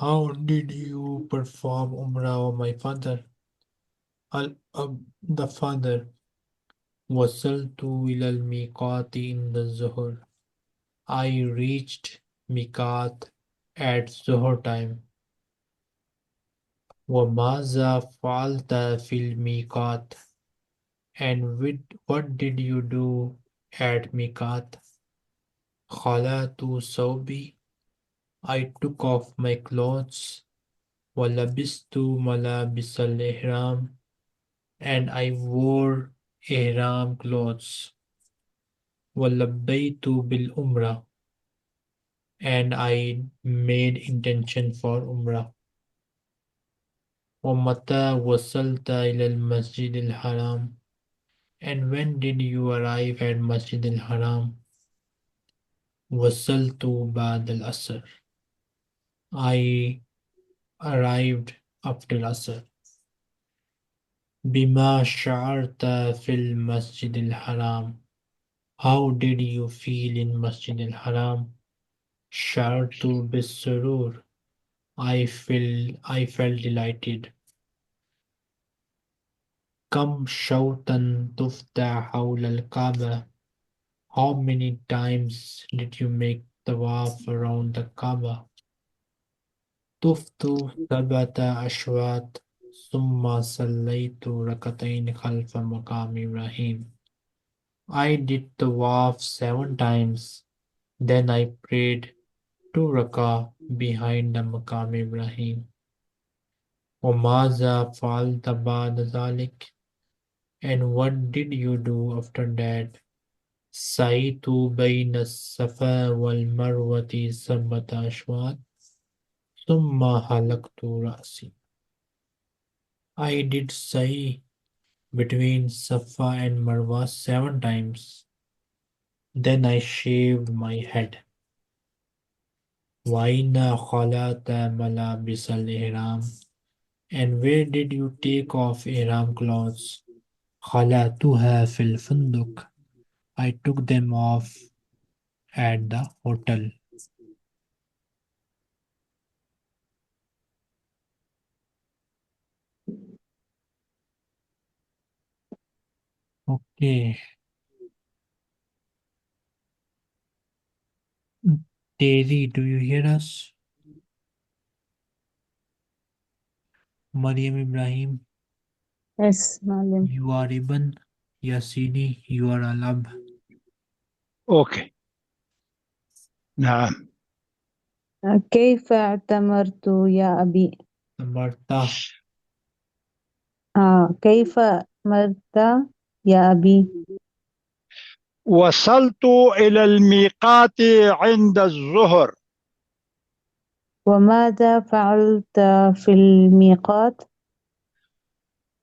How did you perform Umrah, O my father? The father وصلت إلى الميقات عند الظهر. I reached Miqat at Zuhr time. وماذا فعلت في الميقات? And what did you do at Miqat? خلعت ثوبي. I took off my clothes. ولبست ملابس الإحرام. And I wore ihram clothes. وَلَبَّيْتُ بِالْأُمْرَةِ and I made intention for Umrah. وَمَتَى وَصَلْتَ إِلَى الْمَسْجِدِ الْحَرَامِ and when did you arrive at Masjid al-Haram? وَصَلْتُ بَعْدَ الْعَصْرِ I arrived after Asr. بِمَا شَعَرْتَ فِي الْمَسْجِدِ الْحَرَامِ How did you feel in Masjid al-Haram? شَعَرْتُ بِالسُّرُورِ I felt delighted. كم شوطا تفتح حول الكعبة How many times did you make tawaf around the Kaaba? طفت 7 أشواط ثم صليت ركعتين خلف مقام إبراهيم I did tawaf 7 times, then I prayed 2 rakah behind the Maqam Ibrahim. وماذا فعلت بعد ذلك? And what did you do after that? سعيت بين الصفا والمروة 7 أشواط ثم حلقت رأسي I did sa'i between Safa and Marwa 7 times. Then I shaved my head. وَأَيْنَ خَلَعْتَ مَلَابِسَ الْإِحْرَامِ And where did you take off ihram clothes? خَلَعْتُهَا فِي الْفُندُقِ I took them off at the hotel. Okay. Terry, do you hear us? Mariam Ibrahim, Yes, Malim. you are Ibn. Yasini, you are Alab. Okay. نعم. كيف اعتمرت يا أبي؟ Marta, كيف مرت يا أبي؟ وصلت إلى الميقات عند الظهر. وماذا فعلت في الميقات؟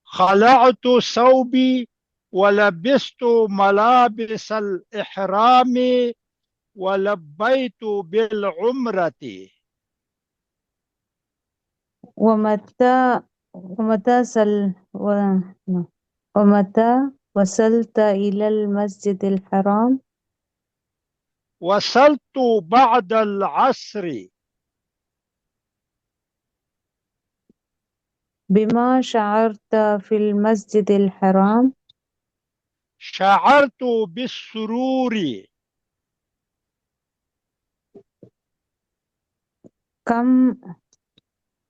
خلعت ثوبي ولبست ملابس الإحرام ولبيت بالعمرة. ومتى ومتى سل و... ومتى وصلت إلى المسجد الحرام؟ وصلت بعد العصر. بما شعرت في المسجد الحرام؟ شعرت بالسرور.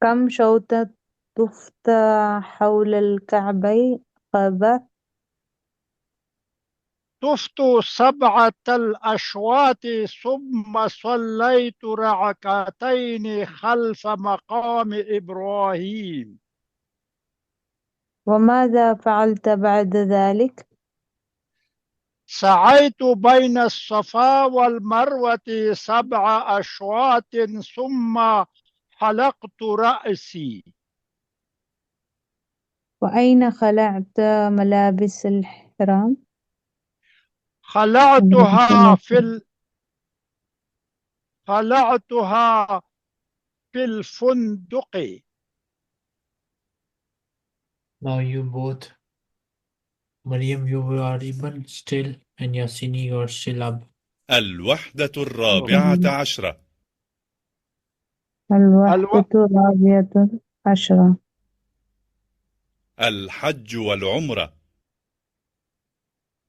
كم شوطة تفتح حول الكعبة؟ طفت 7 الأشواط ثم صليت ركعتين خلف مقام إبراهيم. وماذا فعلت بعد ذلك؟ سعيت بين الصفا والمروة 7 أشواط ثم حلقت رأسي. وأين خلعت ملابس الإحرام؟ خلعتها خلعتها في الفندق. Now you both, Maryam, you are able still, and Yasini, you are still up. الوحدة الرابعة عشرة. الوحدة الرابعة عشرة. الحج والعمرة.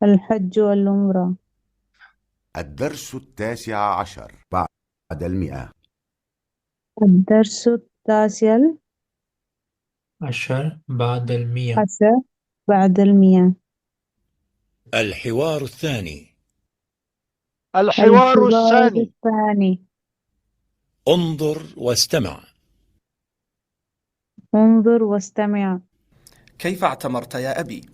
الحج والعمرة. الدرس 19 بعد 100. الدرس 19 عشر بعد 100. بعد 100. الحوار الثاني. الحوار الثاني. انظر واستمع. انظر واستمع. كيف اعتمرت يا أبي؟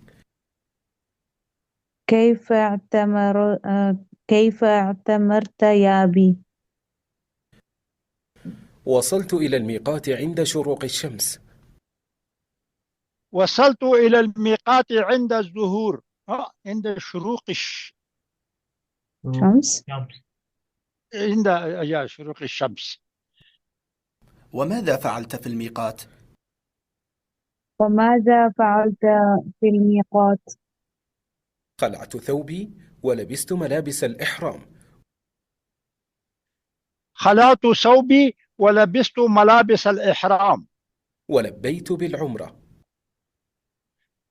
كيف اعتمرت يا أبي؟ وصلت إلى الميقات عند شروق الشمس. وصلت إلى الميقات عند الظهور، عند شروق شمس. عند شروق الشمس. وماذا فعلت في الميقات؟ وماذا فعلت في الميقات؟ خلعت ثوبي ولبست ملابس الإحرام. خلعت ثوبي ولبست ملابس الإحرام. ولبيت بالعمرة.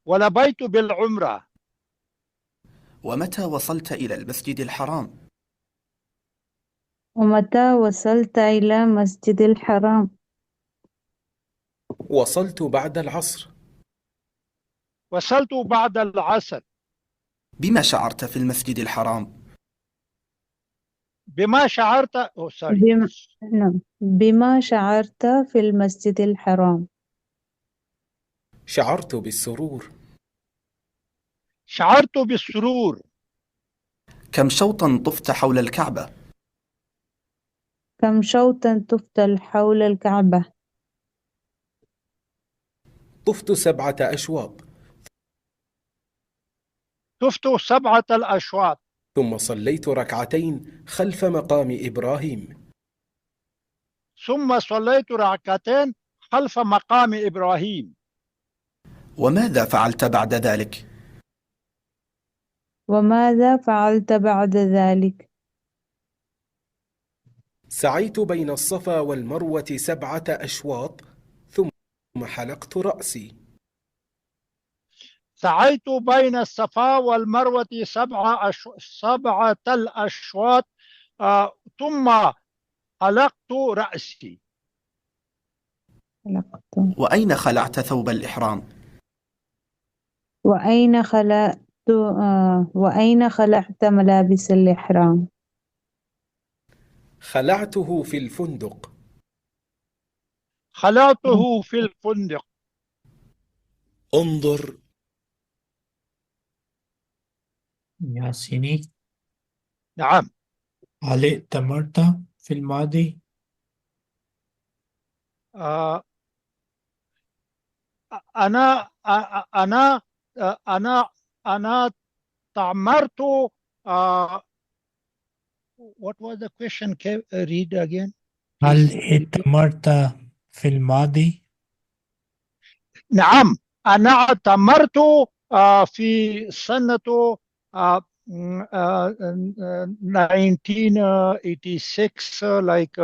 ولبيت بالعمرة. ومتى وصلت إلى المسجد الحرام؟ ومتى وصلت إلى مسجد الحرام؟ وصلت بعد العصر. وصلت بعد العصر. بما شعرت في المسجد الحرام؟ بما شعرت بما شعرت في المسجد الحرام؟ شعرت بالسرور. شعرت بالسرور. كم شوطا طفت حول الكعبة؟ كم شوطا طفت حول الكعبة؟ طفت 7 أشواط. طفت 7 الأشواط. ثم صليت ركعتين خلف مقام إبراهيم. ثم صليت ركعتين خلف مقام إبراهيم. وماذا فعلت بعد ذلك؟ وماذا فعلت بعد ذلك؟ سعيت بين الصفا والمروة 7 أشواط ثم حلقت رأسي. سعيت بين الصفا والمروة 7 الأشواط، ثم حلقت رأسي. وأين خلعت ثوب الإحرام؟ وأين خلعت ملابس الإحرام؟ خلعته في الفندق. خلعته في الفندق. انظر. ياسيني. نعم. هل ائتمرت في الماضي؟ أنا أنا أنا أنا تعمرت. What was the question? Can read again? هل ائتمرت في الماضي؟ نعم، أنا اعتمرت في سنة 1986 like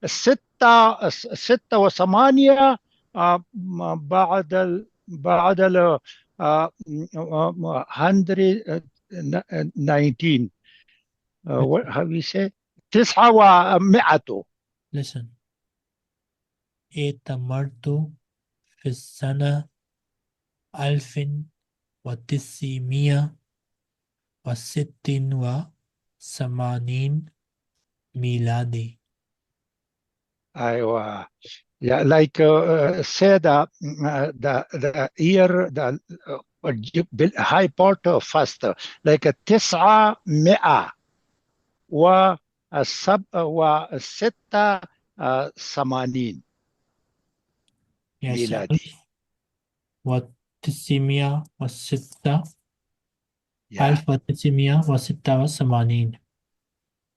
6 و8 بعد ال 119 what how we say 900. Listen. ائتمرت في السنة 1986 ميلادي. أيوة. Yeah, like say the year the high part fast like 900 و86 ميلادي. What 1906 يا 1986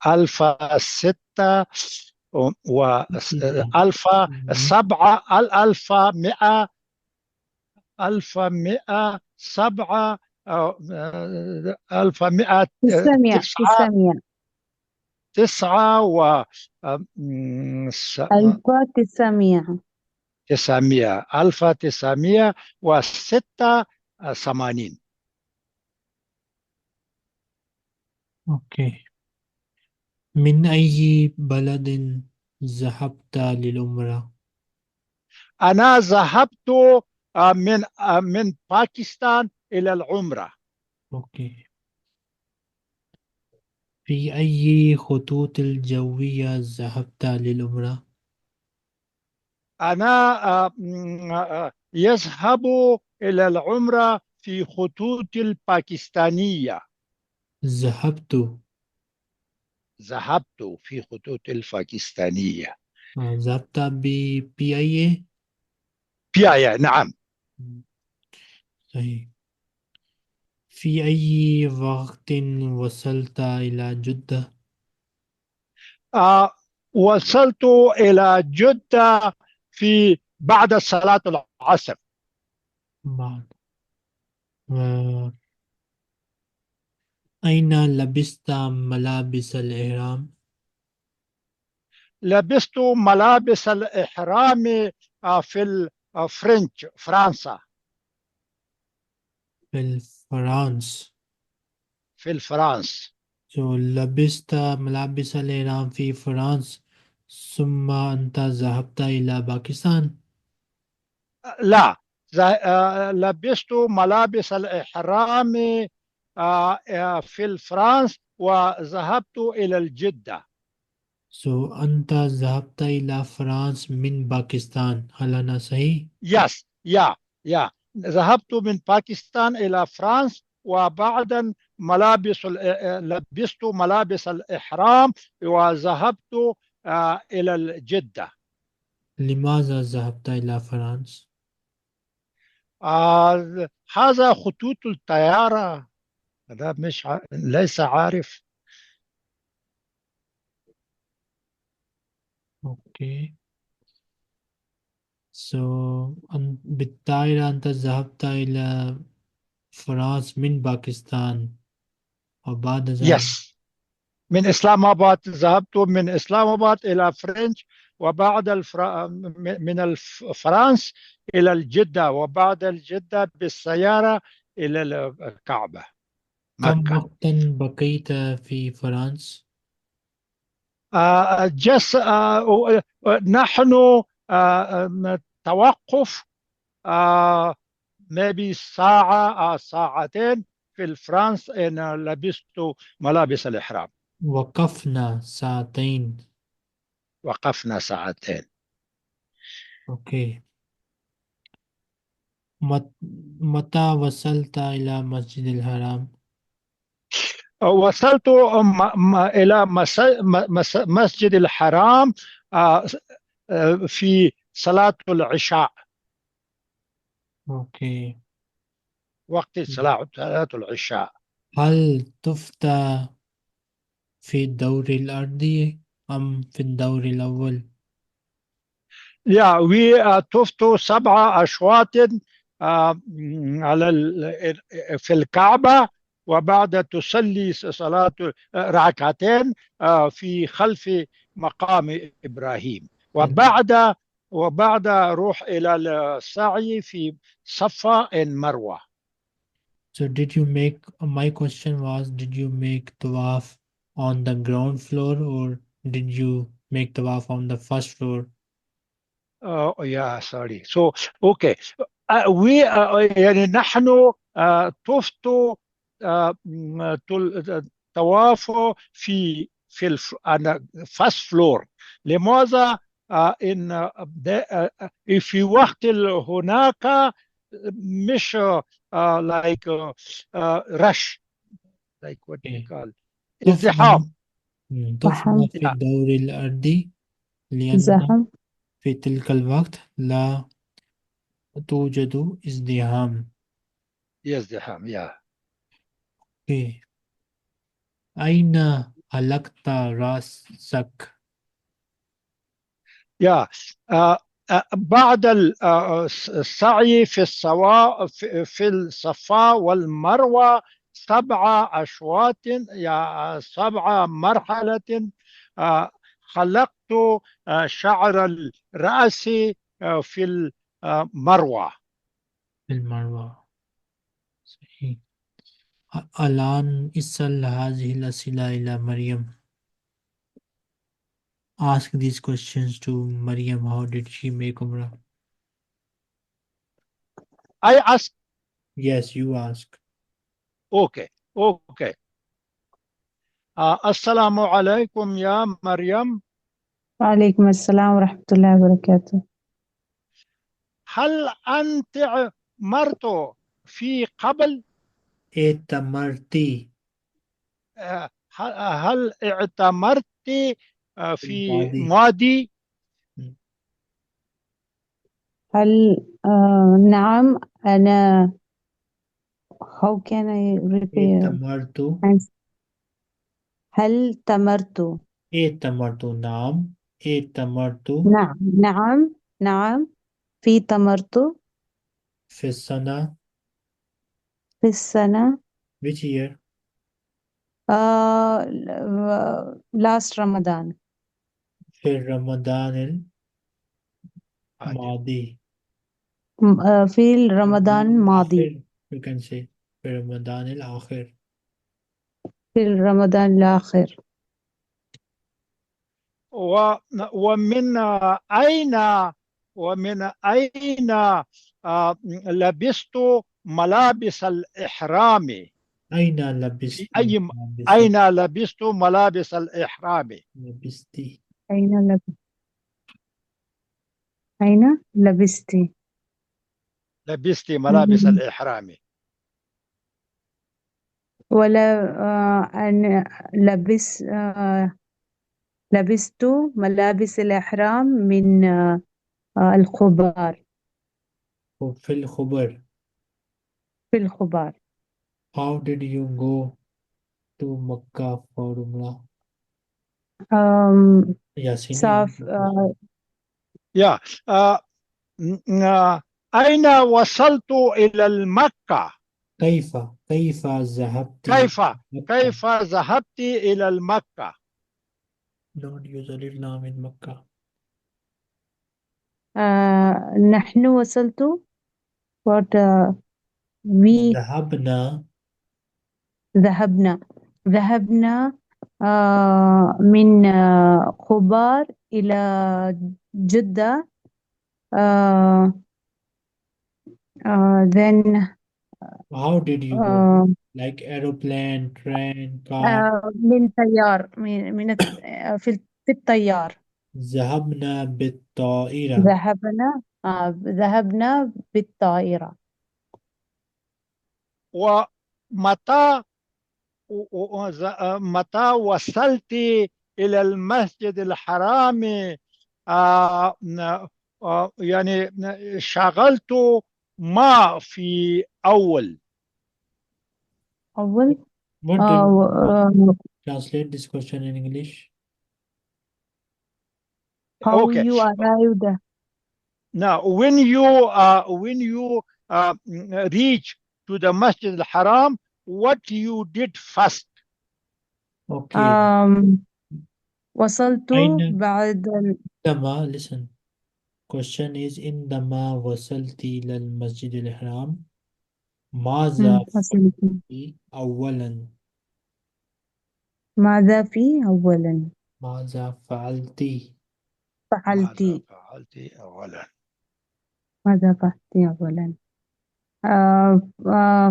ألف ستة وألف سبعة الألف مئة ألف مئة سبعة ألف مئة 900 تسعة 900 تسعة و 1900 900 1986. أوكي. من أي بلد ذهبت للعمرة؟ أنا ذهبت من باكستان إلى العمرة. أوكي. في أي خطوط الجوية ذهبت للعمرة؟ أنا يذهب إلى العمرة في خطوط الباكستانية. ذهبت ذهبت في خطوط الباكستانية. ذهبت بي أي؟ بيايا نعم. صحيح. في أي وقت وصلت إلى جدة؟ وصلت إلى جدة في بعد صلاة العصر. بعد. أين لبست ملابس الإحرام؟ لبست ملابس الإحرام في فرنسا. في فرنسا. في فرنسا. لبست ملابس الإحرام في فرنسا ثم أنت ذهبت إلى باكستان. لا، لبست ملابس الإحرام في فرنسا وذهبت إلى الجدة. أنت ذهبت إلى فرنسا من باكستان، هل أنا صحيح؟ يس يا ذهبت من باكستان إلى فرنسا وبعدا لبست ملابس الإحرام وذهبت إلى الجدة. لماذا ذهبت إلى فرنسا؟ هذا خطوط الطيارة. هذا مش ليس عارف. أوكي. بالطائرة أنت ذهبت إلى فرنسا من باكستان وبعد ذلك يس، من إسلام آباد ذهبت من إسلام آباد إلى فرنش وبعد من فرنسا إلى الجدة وبعد الجدة بالسيارة إلى الكعبة كم مكة. وقتا بقيت في فرنسا؟ جس نحن توقف maybe ساعة ساعتين في فرنسا إن لبست ملابس الإحرام. وقفنا ساعتين. وقفنا ساعتين. أوكي. متى وصلت إلى مسجد الحرام؟ وصلت إلى مسجد الحرام في صلاة العشاء. أوكي. وقت صلاة العشاء. هل طفت في الدور الأرضي أم في الدور الأول؟ يا طفت 7 أشواط على في الكعبة وبعد تصلي صلاة ركعتين في خلف مقام إبراهيم وبعد روح إلى السعي في صفا مروة. So did you make, my question was, did you make tawaf on the ground floor or did you make tawaf on the first floor? yeah, sorry. So okay. يعني نحن طفت طواف في first floor. لماذا؟ إن في وقت هناك مش like rush, like what we Okay. call طفنا ازدحام. طفنا في Yeah. الدور الأرضي لأن زحم. في تلك الوقت لا توجد ازدحام. يزدحم. Yeah. Okay. أين حلقت رأسك؟ Yeah. بعد السعي في في الصفا والمروة 7 أشواط، يا 7 مرحلة. خلقت شعر الرأس في المروة. في المروة. صحيح. الآن اسأل هذه الأسئلة إلى مريم. Ask these questions to Maryam. How did she make Umrah? I ask. Yes, you ask. Okay. Okay. السلام عليكم يا مريم. وعليكم السلام ورحمة الله وبركاته. هل أنت اعتمرت في قبل؟ اعتمرتي هل اعتمرت في الماضي. ماضي؟ هل نعم أنا how can I repeat اعتمرت. هل تمرت؟ اعتمرت. نعم. اعتمرت نعم في تمرت في السنة. في السنة Which year? last رمضان. في رمضان الماضي. في رمضان الماضي. الآخر. You can say في رمضان الآخر. في رمضان الآخر. ومن أين لبست ملابس الإحرام؟ أين لبست في ملابس؟ أين لبست ملابس الإحرام؟ لبستي. أين لبستي؟ لبست ملابس الإحرام. ولا أنا لبست ملابس الإحرام من الخبار. في الخبر. في الخبار. How did you go to Makkah for Umrah? Yasin, صاف يا أين وصلت إلى المكة؟ كيف ذهبت كيف مكة؟ ذهبت إلى المكة؟ Don't use alif lam in Makkah. نحن وصلت what we ذهبنا من خبار إلى جدة. Then How did you go? Like aeroplane, train, car. من طيار في الطيار. ذهبنا بالطائرة. ذهبنا بالطائرة. ومتى وصلت إلى المسجد الحرام؟ يعني شغلت ما في أول. What did you translate this question in English? how Okay. you arrived. Now, when you reach to the Masjid al-Haram, what you did first? Okay. وصلت أين بعد عندما listen. Question is عندما وصلت إلى المسجد الحرام ماذا وصلت. في أولا؟ ماذا في أولا؟ ماذا فعلت؟ فعلت. أولا؟ ماذا فعلت أولا؟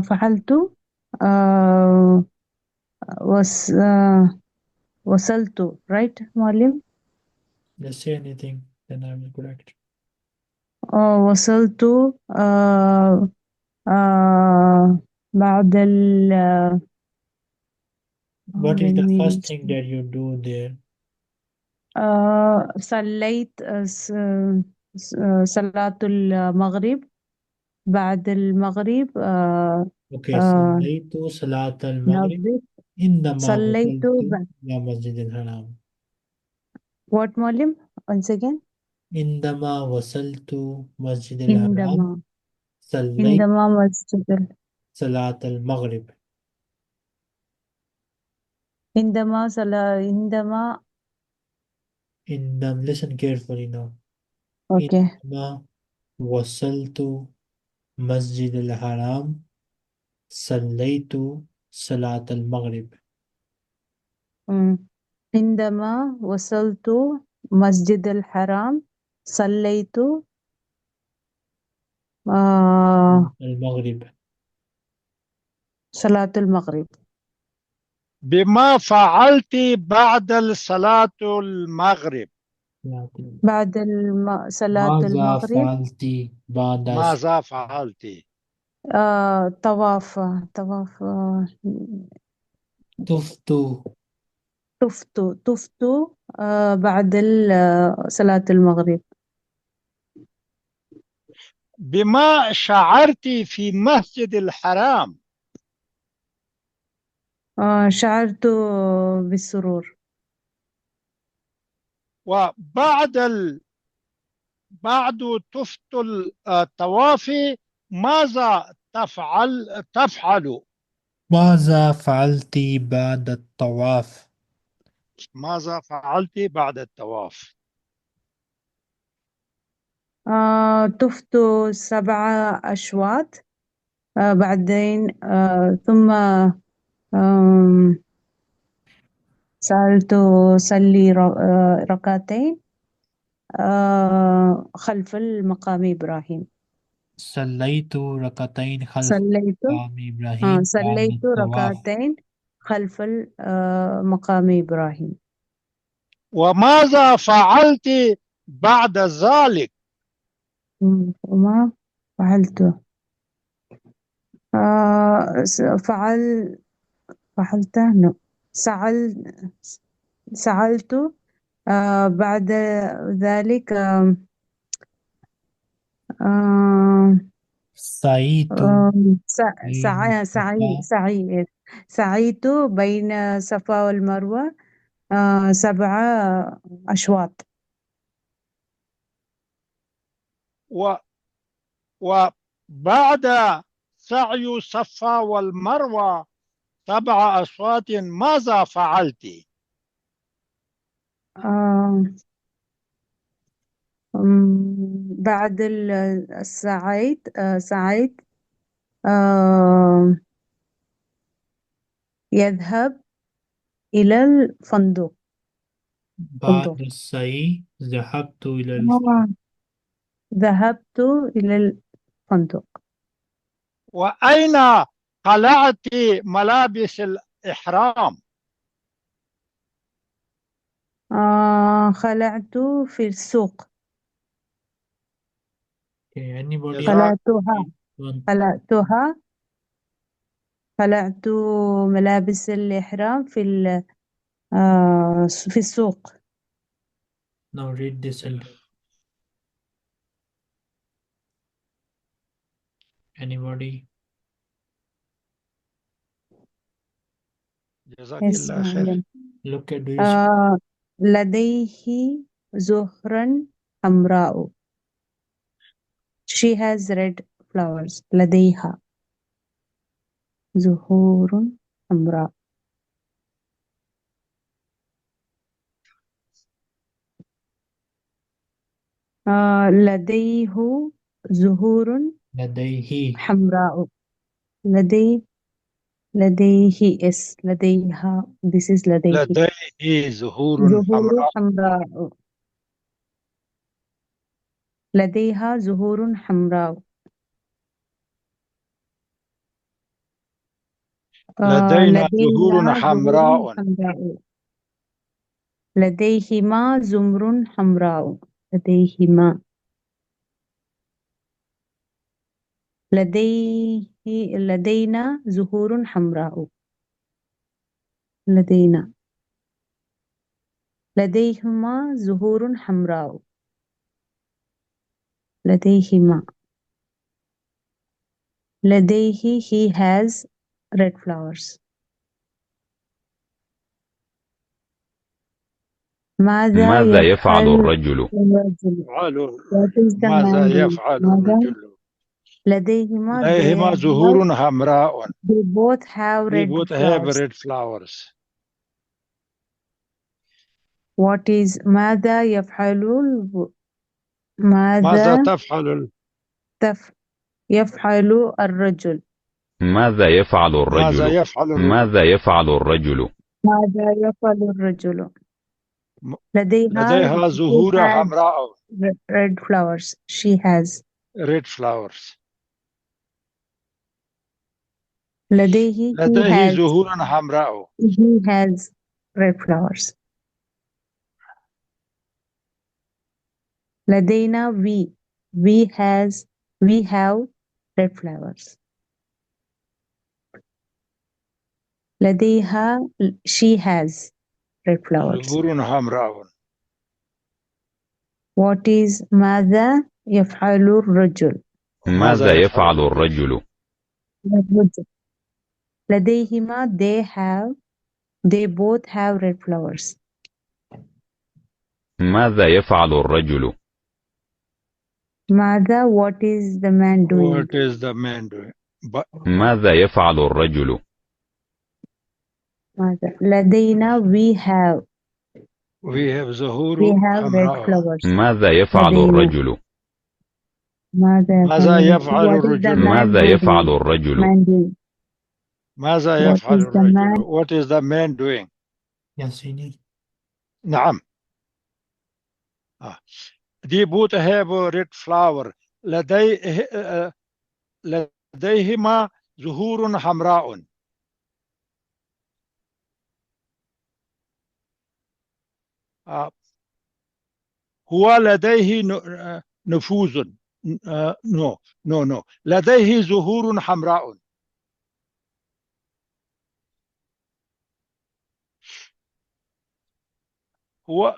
فعلت وصلت. right معلم؟ Just say anything then I will correct. وصلت بعد What is the first thing that you do there? صليت صلاة المغرب. بعد المغرب اوكي، آه صليت صلاة المغرب نبت عندما صليت وصلت إلى مسجد الحرام. what معلم once again عندما وصلت مسجد الحرام عندما صليت عندما مسجد صلاة المغرب. عندما Listen carefully now. okay عندما وصلت مسجد الحرام صليت صلاة المغرب. مم. عندما وصلت مسجد الحرام صليت المغرب. صلاة المغرب. بما فعلت بعد صلاة المغرب. بعد صلاة ماذا المغرب فعلت بعد ماذا فعلت؟ طواف طفت طفت بعد صلاة المغرب. بما شعرت في مسجد الحرام. شعرت بالسرور. وبعد بعد تفت الطواف ماذا تفعل؟ ماذا فعلت بعد الطواف؟ ماذا فعلت بعد الطواف؟ طفت 7 أشواط. بعدين ثم آم، سألت صلي ركعتين خلف المقام إبراهيم. صليت ركعتين خلف صليت مقام إبراهيم بعد صليت الطواف. ركعتين خلف مقام إبراهيم. وماذا فعلت بعد ذلك؟ وما فعلت فعل فعلت no. سألت بعد ذلك سعيت بين الصفا سعيت بين الصفا والمروة 7 أشواط. و وبعد سعي الصفا والمروة 7 أشواط ماذا فعلت؟ بعد سعيد يذهب إلى الفندق. بعد السعي ذهبت إلى آه، ذهبت إلى الفندق. وأين خلعت ملابس الإحرام؟ خلعت في السوق. Okay, anybody جزاك خلعتها one? خلعتها خلعت ملابس الإحرام في السوق. Now read this and anybody? جزاك الله خير. Look at, do you see? لديه Zahra حمراء. She has red flowers. لديها Zahoor حمراء. لديه Zahoor لديه حمراء. لديه لديها this is لديه لديه Zahoor Zahoor حمراء. حمراء. لديها Zahoor حمراء. لدينا Zahoor لدينا Zahoor حمراء. حمراء. لديهما Zamar حمراء. لديهما لدينا Zahoor حمراء. لديهما Zahoor حمراء. لديهما لديه he has red flowers. ماذا يفعل الرجل؟ الرجل؟ يفعل What is the ماذا man doing? يفعل ماذا؟ الرجل؟ لديهما لديهما زهور حمراء. they both have They red both have flowers. red flowers. What is ماذا يفعل ماذا ماذا تفعل يفعل الرجل؟ ماذا يفعل الرجل؟ ماذا يفعل الرجل؟ ماذا يفعل الرجل؟ ماذا يفعل الرجل؟ لديها لديها زهور she has حمراء. red flowers. She has. red flowers. لديه he لديه has. Zahoor حمراء. He has red flowers. لدينا we have red flowers. لديها she has red flowers. Zahoor حمراء. What is ماذا يفعل الرجل؟ ماذا يفعل الرجل؟ لديهما they both have red flowers. ماذا يفعل الرجل؟ ماذا what is the man doing? What is the man doing? ماذا يفعل الرجل؟ ماذا لدينا we have Zahoor red حمراء. flowers. ماذا يفعل لدينا. الرجل؟ ماذا يفعل What is the الرجل؟ man ماذا doing? يفعل الرجل؟ Man doing. ماذا What يفعل is the الرجل؟ man- What is the man doing? يا سيدي. نعم. They both have a red flower. لديهما زهور حمراء. هو لديه نفوذ. no. لديه زهور حمراء. هو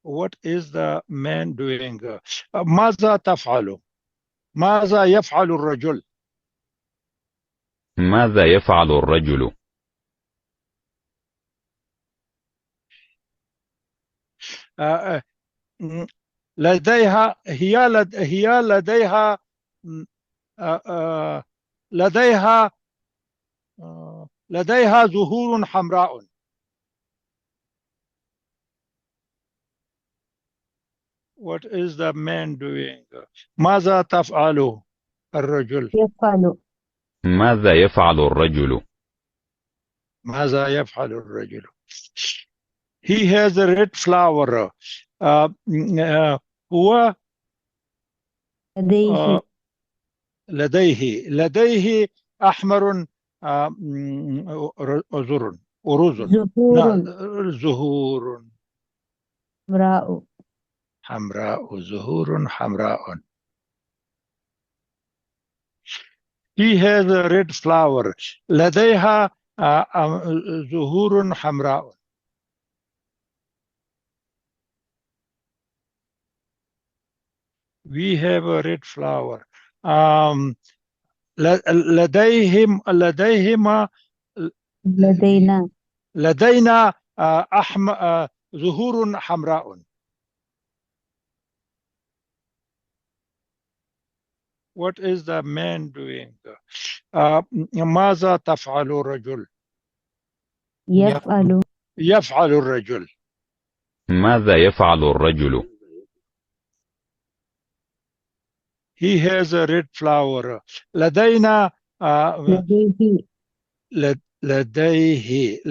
what is the man doing? ماذا تفعل؟ ماذا يفعل الرجل؟ ماذا يفعل الرجل؟ لديها لديها زهور حمراء. What is the man doing? ماذا تفعل الرجل؟ يفعل. ماذا يفعل الرجل؟ ماذا يفعل الرجل؟ He has a red flower. هو لديه أحمر زهور. زهور زهور حمراء. He has a red flower. لديها Zahoor حمراء. We have a red flower. لدينا Zahoor حمراء. What is the man doing? ماذا تفعل الرجل؟ يفعل الرجل. ماذا يفعل الرجل؟ He has a red flower. لدينا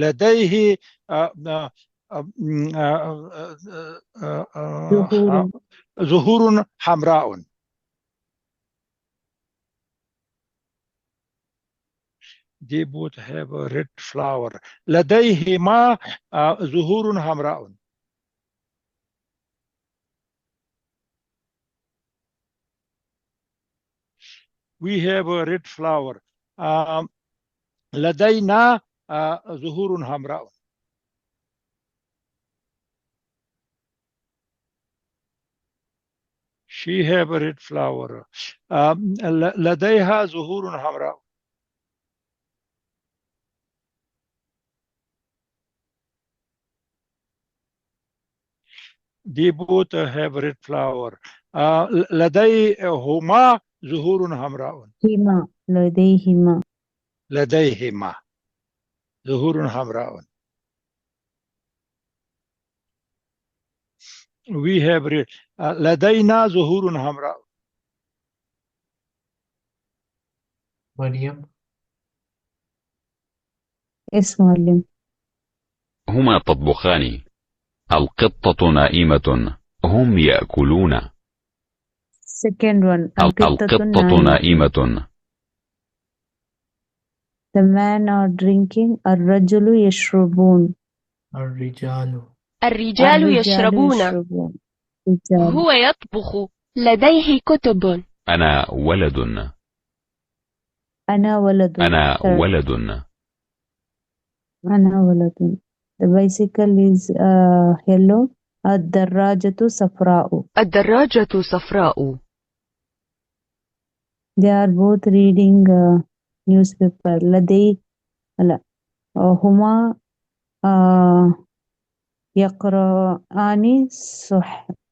لديه Zahoor حمراء. They both have a red flower. لديهما Zahoor حمراء. We have a red flower. لدينا Zahoor حمراء. She have a red flower. لديها Zahoor حمراء. They both have red flower. لديهما Zahoor حمراء. Huma لديهما. لديهما Zahoor حمراء. We have red. لدينا زهور حمراء. مريم. اسم معلم. هما تطبخان. القطة نائمة. هم يأكلون. Second one. القطة نائمة. The men are drinking. الرجل يشربون. الرجال. الرجال يشربون. رجال. هو يطبخ. لديه كتب. أنا ولد. أنا ولد. أنا ولد. أنا ولد. The bicycle is yellow. الدراجة صفراء. الدراجة صفراء. They are both reading newspaper. Law Huma يقرأان